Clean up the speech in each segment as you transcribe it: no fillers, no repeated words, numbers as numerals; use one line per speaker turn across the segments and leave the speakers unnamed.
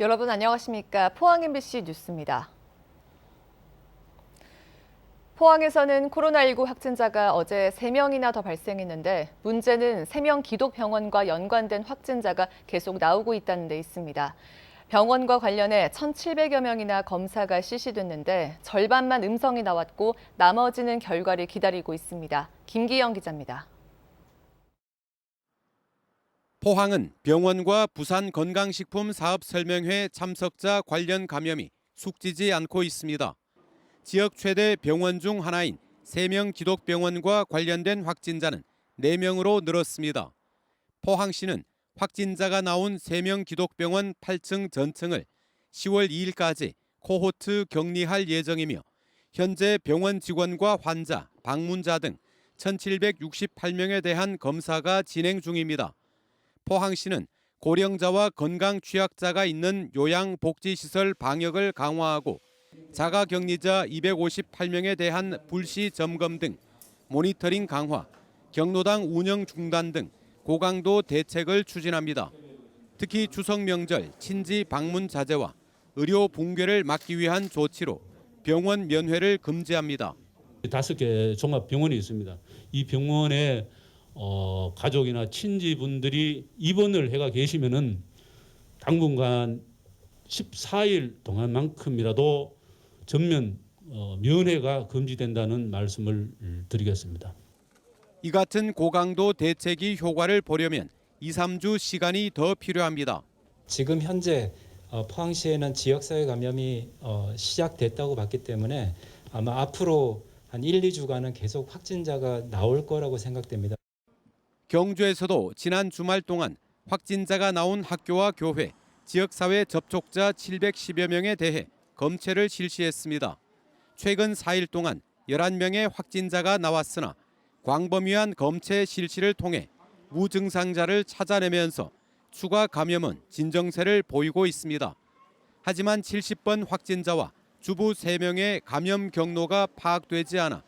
여러분 안녕하십니까? 포항 MBC 뉴스입니다. 포항에서는 코로나19 확진자가 어제 3명이나 더 발생했는데 문제는 3명 기독병원과 연관된 확진자가 계속 나오고 있다는 데 있습니다. 병원과 관련해 1,700여 명이나 검사가 실시됐는데 절반만 음성이 나왔고 나머지는 결과를 기다리고 있습니다. 김기영 기자입니다.
포항은 병원과 부산건강식품사업설명회 참석자 관련 감염이 숙지지 않고 있습니다. 지역 최대 병원 중 하나인 3명 기독병원과 관련된 확진자는 4명으로 늘었습니다. 포항시는 확진자가 나온 3명 기독병원 8층 전층을 10월 2일까지 코호트 격리할 예정이며 현재 병원 직원과 환자, 방문자 등 1,768명에 대한 검사가 진행 중입니다. 포항시는 고령자와 건강 취약자가 있는 요양복지시설 방역을 강화하고 자가격리자 258명에 대한 불시 점검 등 모니터링 강화, 경로당 운영 중단 등 고강도 대책을 추진합니다. 특히 추석 명절 친지 방문 자제와 의료 붕괴를 막기 위한 조치로 병원 면회를 금지합니다.
5개 종합병원이 있습니다. 이 병원에 가족이나 친지분들이 입원을 해가 계시면은 당분간 14일 동안만큼이라도 전면 면회가 금지된다는 말씀을 드리겠습니다.
이 같은 고강도 대책이 효과를 보려면 2, 3주 시간이 더 필요합니다.
지금 현재 포항시에는 지역사회 감염이 시작됐다고 봤기 때문에 아마 앞으로 한 1, 2주간은 계속 확진자가 나올 거라고 생각됩니다.
경주에서도 지난 주말 동안 확진자가 나온 학교와 교회, 지역사회 접촉자 710여 명에 대해 검체를 실시했습니다. 최근 4일 동안 11명의 확진자가 나왔으나 광범위한 검체 실시를 통해 무증상자를 찾아내면서 추가 감염은 진정세를 보이고 있습니다. 하지만 70번 확진자와 주부 3명의 감염 경로가 파악되지 않아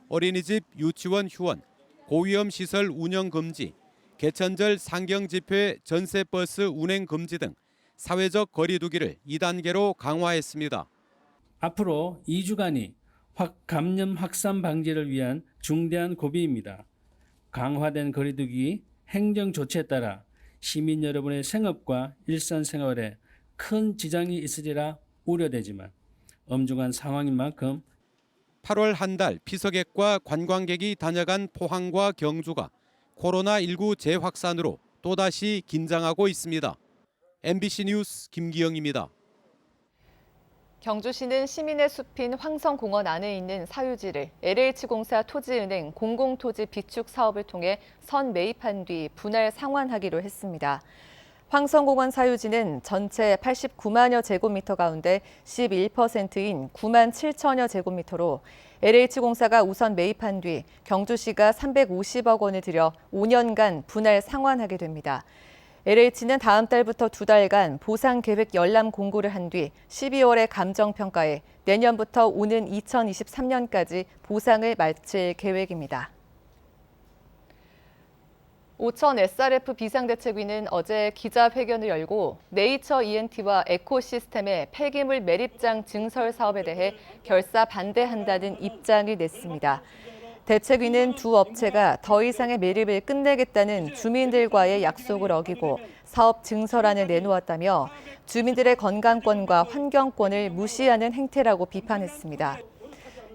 어린이집, 유치원, 휴원, 고위험 시설 운영 금지, 개천절 상경 집회 전세버스 운행 금지 등 사회적 거리 두기를 2단계로 강화했습니다.
앞으로 2주간이 감염 확산 방지를 위한 중대한 고비입니다. 강화된 거리 두기 행정 조치에 따라 시민 여러분의 생업과 일상생활에 큰 지장이 있으리라 우려되지만 엄중한 상황인 만큼
8월 한 달 피서객과 관광객이 다녀간 포항과 경주가 코로나19 재확산으로 또다시 긴장하고 있습니다. MBC 뉴스 김기영입니다.
경주시는 시민의 숲인 황성공원 안에 있는 사유지를 LH공사 토지은행 공공토지 비축 사업을 통해 선매입한 뒤 분할 상환하기로 했습니다. 황성공원 사유지는 전체 89만여 제곱미터 가운데 11%인 9만 7천여 제곱미터로 LH공사가 우선 매입한 뒤 경주시가 350억 원을 들여 5년간 분할 상환하게 됩니다. LH는 다음 달부터 2달간 보상 계획 열람 공고를 한 뒤 12월에 감정평가해 내년부터 오는 2023년까지 보상을 마칠 계획입니다. 오천 SRF 비상대책위는 어제 기자회견을 열고 네이처 ENT와 에코시스템의 폐기물 매립장 증설 사업에 대해 결사 반대한다는 입장을 냈습니다. 대책위는 두 업체가 더 이상의 매립을 끝내겠다는 주민들과의 약속을 어기고 사업 증설안을 내놓았다며 주민들의 건강권과 환경권을 무시하는 행태라고 비판했습니다.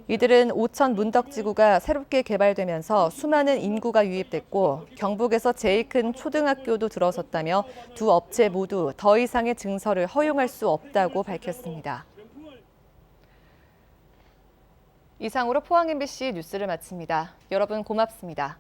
이들은 오천 문덕지구가 새롭게 개발되면서 수많은 인구가 유입됐고 경북에서 제일 큰 초등학교도 들어섰다며 두 업체 모두 더 이상의 증설을 허용할 수 없다고 밝혔습니다. 이상으로 포항 MBC 뉴스를 마칩니다. 여러분 고맙습니다.